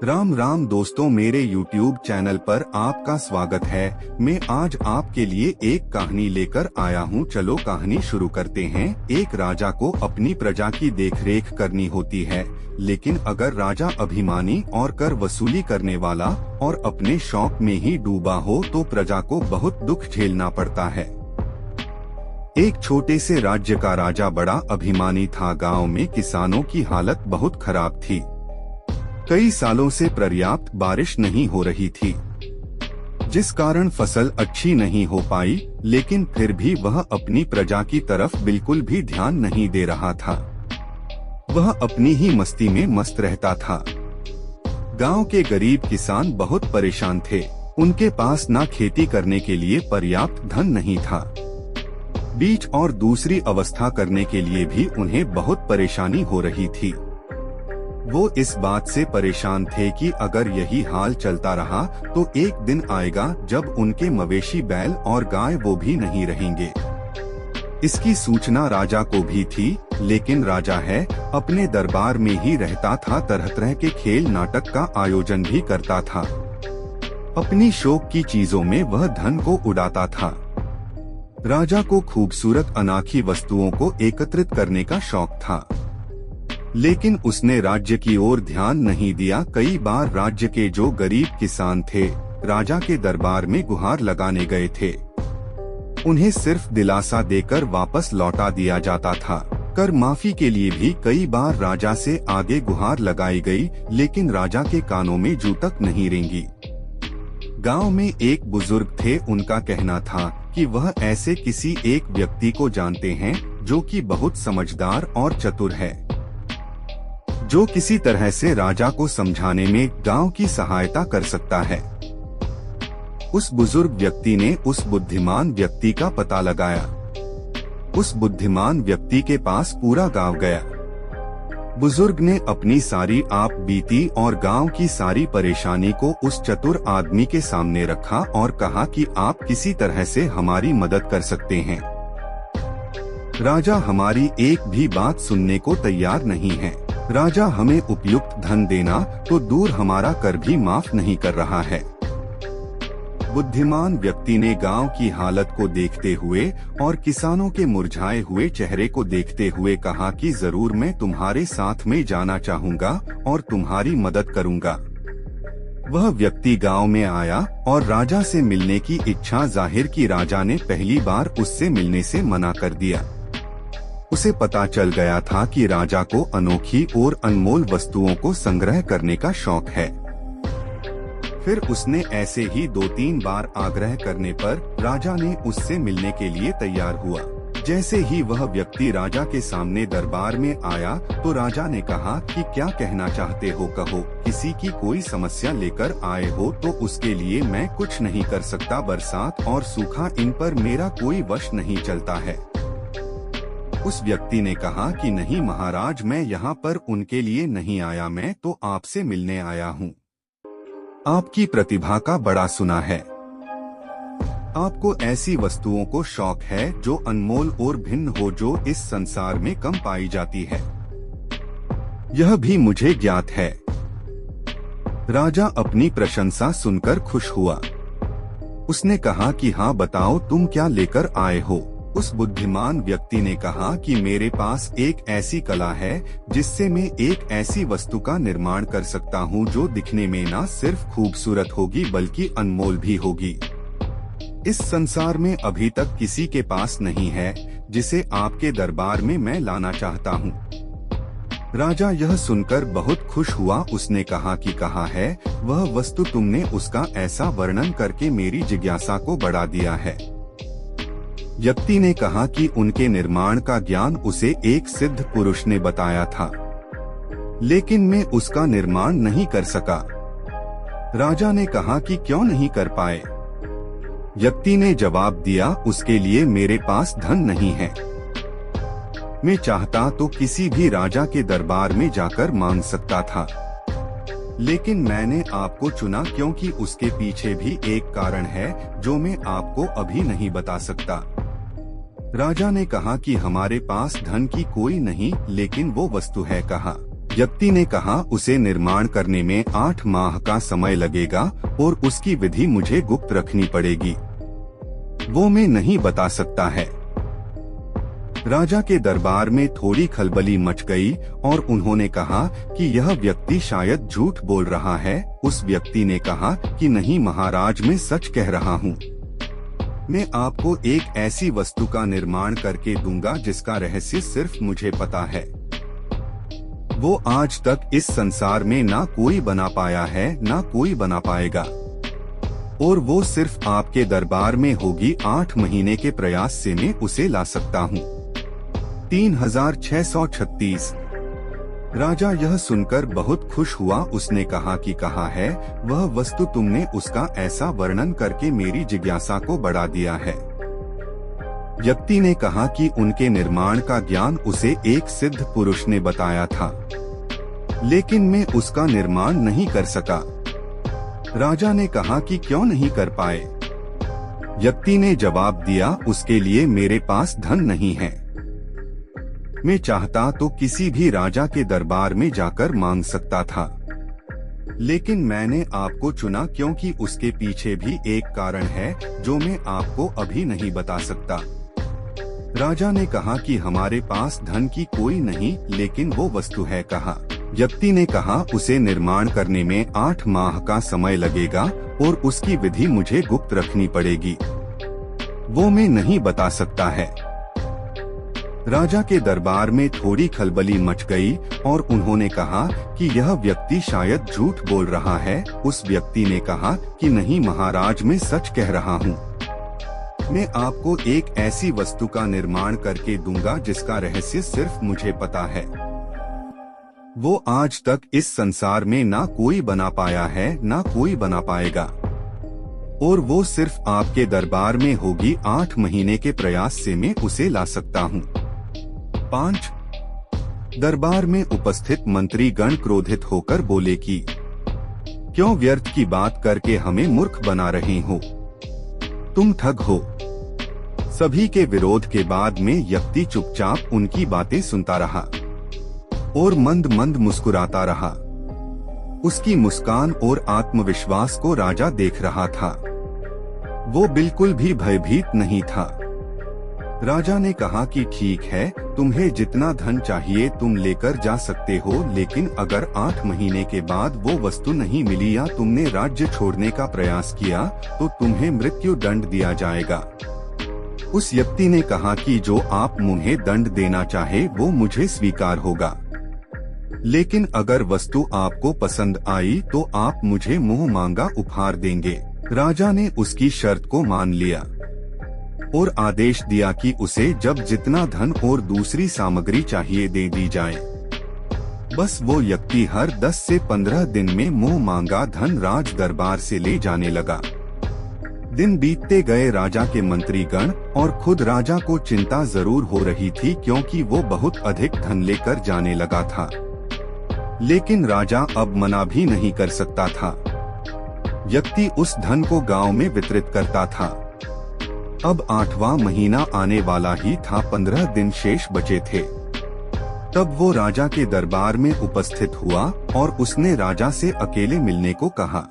राम राम दोस्तों, मेरे YouTube channel पर आपका स्वागत है। मैं आज आपके लिए एक कहानी लेकर आया हूँ। चलो कहानी शुरू करते हैं। एक राजा को अपनी प्रजा की देखरेख करनी होती है, लेकिन अगर राजा अभिमानी और कर वसूली करने वाला और अपने शौक में ही डूबा हो तो प्रजा को बहुत दुख झेलना पड़ता है। एक छोटे से राज्य का राजा बड़ा अभिमानी था। गाँव में किसानों की हालत बहुत खराब थी। कई सालों से पर्याप्त बारिश नहीं हो रही थी, जिस कारण फसल अच्छी नहीं हो पाई। लेकिन फिर भी वह अपनी प्रजा की तरफ बिल्कुल भी ध्यान नहीं दे रहा था। वह अपनी ही मस्ती में मस्त रहता था। गांव के गरीब किसान बहुत परेशान थे। उनके पास ना खेती करने के लिए पर्याप्त धन नहीं था, बीज और दूसरी अवस्था करने के लिए भी उन्हें बहुत परेशानी हो रही थी। वो इस बात से परेशान थे कि अगर यही हाल चलता रहा तो एक दिन आएगा जब उनके मवेशी बैल और गाय वो भी नहीं रहेंगे। इसकी सूचना राजा को भी थी, लेकिन राजा है अपने दरबार में ही रहता था। तरह तरह के खेल नाटक का आयोजन भी करता था। अपनी शौक की चीजों में वह धन को उड़ाता था। राजा को खूबसूरत अनाखी वस्तुओं को एकत्रित करने का शौक था, लेकिन उसने राज्य की ओर ध्यान नहीं दिया। कई बार राज्य के जो गरीब किसान थे राजा के दरबार में गुहार लगाने गए थे। उन्हें सिर्फ दिलासा देकर वापस लौटा दिया जाता था। कर माफी के लिए भी कई बार राजा से आगे गुहार लगाई गई, लेकिन राजा के कानों में जू तक नहीं रेंगी। गांव में एक बुजुर्ग थे। उनका कहना था कि वह ऐसे किसी एक व्यक्ति को जानते हैं जो कि बहुत समझदार और चतुर है, जो किसी तरह से राजा को समझाने में गांव की सहायता कर सकता है। उस बुजुर्ग व्यक्ति ने उस बुद्धिमान व्यक्ति का पता लगाया। उस बुद्धिमान व्यक्ति के पास पूरा गांव गया। बुजुर्ग ने अपनी सारी आप बीती और गांव की सारी परेशानी को उस चतुर आदमी के सामने रखा और कहा कि आप किसी तरह से हमारी मदद कर सकते हैं। राजा हमारी एक भी बात सुनने को तैयार नहीं है। राजा हमें उपयुक्त धन देना तो दूर हमारा कर भी माफ नहीं कर रहा है। बुद्धिमान व्यक्ति ने गांव की हालत को देखते हुए और किसानों के मुरझाए हुए चेहरे को देखते हुए कहा कि जरूर मैं तुम्हारे साथ में जाना चाहूँगा और तुम्हारी मदद करूँगा। वह व्यक्ति गांव में आया और राजा से मिलने की इच्छा जाहिर की। राजा ने पहली बार उससे मिलने से मना कर दिया। उसे पता चल गया था कि राजा को अनोखी और अनमोल वस्तुओं को संग्रह करने का शौक है। फिर उसने ऐसे ही 2-3 बार आग्रह करने पर राजा ने उससे मिलने के लिए तैयार हुआ। जैसे ही वह व्यक्ति राजा के सामने दरबार में आया तो राजा ने कहा कि क्या कहना चाहते हो, कहो। किसी की कोई समस्या लेकर आए हो तो उसके लिए मैं कुछ नहीं कर सकता। बरसात और सूखा, इन पर मेरा कोई वश नहीं चलता है। उस व्यक्ति ने कहा कि नहीं महाराज, मैं यहाँ पर उनके लिए नहीं आया, मैं तो आपसे मिलने आया हूँ। आपकी प्रतिभा का बड़ा सुना है। आपको ऐसी वस्तुओं को शौक है जो अनमोल और भिन्न हो, जो इस संसार में कम पाई जाती है। यह भी मुझे ज्ञात है। राजा अपनी प्रशंसा सुनकर खुश हुआ। उसने कहा कि हाँ बताओ, तुम क्या लेकर आए हो। उस बुद्धिमान व्यक्ति ने कहा कि मेरे पास एक ऐसी कला है जिससे मैं एक ऐसी वस्तु का निर्माण कर सकता हूँ जो दिखने में न सिर्फ खूबसूरत होगी बल्कि अनमोल भी होगी। इस संसार में अभी तक किसी के पास नहीं है, जिसे आपके दरबार में मैं लाना चाहता हूँ। राजा यह सुनकर बहुत खुश हुआ। उसने कहा कि कहाँ है वह वस्तु, तुमने उसका ऐसा वर्णन करके मेरी जिज्ञासा को बढ़ा दिया है। व्यक्ति ने कहा कि उनके निर्माण का ज्ञान उसे एक सिद्ध पुरुष ने बताया था, लेकिन मैं उसका निर्माण नहीं कर सका। राजा ने कहा कि क्यों नहीं कर पाए। व्यक्ति ने जवाब दिया, उसके लिए मेरे पास धन नहीं है। मैं चाहता तो किसी भी राजा के दरबार में जाकर मांग सकता था, लेकिन मैंने आपको चुना क्योंकि उसके पीछे भी एक कारण है जो मैं आपको अभी नहीं बता सकता। राजा ने कहा कि हमारे पास धन की कोई नहीं, लेकिन वो वस्तु है। कहा व्यक्ति ने कहा उसे निर्माण करने में 8 माह का समय लगेगा और उसकी विधि मुझे गुप्त रखनी पड़ेगी। वो मैं नहीं बता सकता है। राजा के दरबार में थोड़ी खलबली मच गई और उन्होंने कहा कि यह व्यक्ति शायद झूठ बोल रहा है। उस व्यक्ति ने कहा कि नहीं महाराज, मैं सच कह रहा हूँ। मैं आपको एक ऐसी वस्तु का निर्माण करके दूंगा जिसका रहस्य सिर्फ मुझे पता है। वो आज तक इस संसार में ना कोई बना पाया है, ना कोई बना पाएगा, और वो सिर्फ आपके दरबार में होगी। 8 महीने के प्रयास से मैं उसे ला सकता हूँ। 3636। राजा यह सुनकर बहुत खुश हुआ। उसने कहा कि कहाँ है वह वस्तु, तुमने उसका ऐसा वर्णन करके मेरी जिज्ञासा को बढ़ा दिया है। व्यक्ति ने कहा कि उनके निर्माण का ज्ञान उसे एक सिद्ध पुरुष ने बताया था, लेकिन मैं उसका निर्माण नहीं कर सका। राजा ने कहा कि क्यों नहीं कर पाए? व्यक्ति ने जवाब दिया, उसके लिए मेरे पास धन नहीं है। मैं चाहता तो किसी भी राजा के दरबार में जाकर मांग सकता था, लेकिन मैंने आपको चुना क्योंकि उसके पीछे भी एक कारण है जो मैं आपको अभी नहीं बता सकता। राजा ने कहा कि हमारे पास धन की कोई नहीं, लेकिन वो वस्तु है कहाँ? व्यक्ति ने कहा उसे निर्माण करने में 8 माह का समय लगेगा और उसकी विधि मुझे गुप्त रखनी पड़ेगी। वो मैं नहीं बता सकता है। राजा के दरबार में थोड़ी खलबली मच गई और उन्होंने कहा कि यह व्यक्ति शायद झूठ बोल रहा है। उस व्यक्ति ने कहा कि नहीं महाराज, मैं सच कह रहा हूँ। मैं आपको एक ऐसी वस्तु का निर्माण करके दूंगा जिसका रहस्य सिर्फ मुझे पता है। वो आज तक इस संसार में ना कोई बना पाया है, ना कोई बना पाएगा, और वो सिर्फ आपके दरबार में होगी। 8 महीने के प्रयास से मैं उसे ला सकता हूँ। 5। दरबार में उपस्थित मंत्री गण क्रोधित होकर बोले कि क्यों व्यर्थ की बात करके हमें मूर्ख बना रहे हो? तुम ठग हो। सभी के विरोध के बाद में व्यक्ति चुपचाप उनकी बातें सुनता रहा और मंद मंद मुस्कुराता रहा। उसकी मुस्कान और आत्मविश्वास को राजा देख रहा था। वो बिल्कुल भी भयभीत नहीं था। राजा ने कहा कि ठीक है, तुम्हें जितना धन चाहिए तुम लेकर जा सकते हो, लेकिन अगर 8 महीने के बाद वो वस्तु नहीं मिली या तुमने राज्य छोड़ने का प्रयास किया तो तुम्हें मृत्यु दंड दिया जाएगा। उस व्यक्ति ने कहा कि जो आप मुझे दंड देना चाहे वो मुझे स्वीकार होगा, लेकिन अगर वस्तु आपको पसंद आई तो आप मुझे मुंह मांगा उपहार देंगे। राजा ने उसकी शर्त को मान लिया और आदेश दिया कि उसे जब जितना धन और दूसरी सामग्री चाहिए दे दी जाए। बस वो व्यक्ति हर 10 से 15 दिन में मुंह मांगा धन राज दरबार से ले जाने लगा। दिन बीतते गए। राजा के मंत्रीगण और खुद राजा को चिंता जरूर हो रही थी, क्योंकि वो बहुत अधिक धन लेकर जाने लगा था, लेकिन राजा अब मना भी नहीं कर सकता था। व्यक्ति उस धन को गांव में वितरित करता था। अब 8वां महीना आने वाला ही था। 15 दिन शेष बचे थे। तब वो राजा के दरबार में उपस्थित हुआ और उसने राजा से अकेले मिलने को कहा।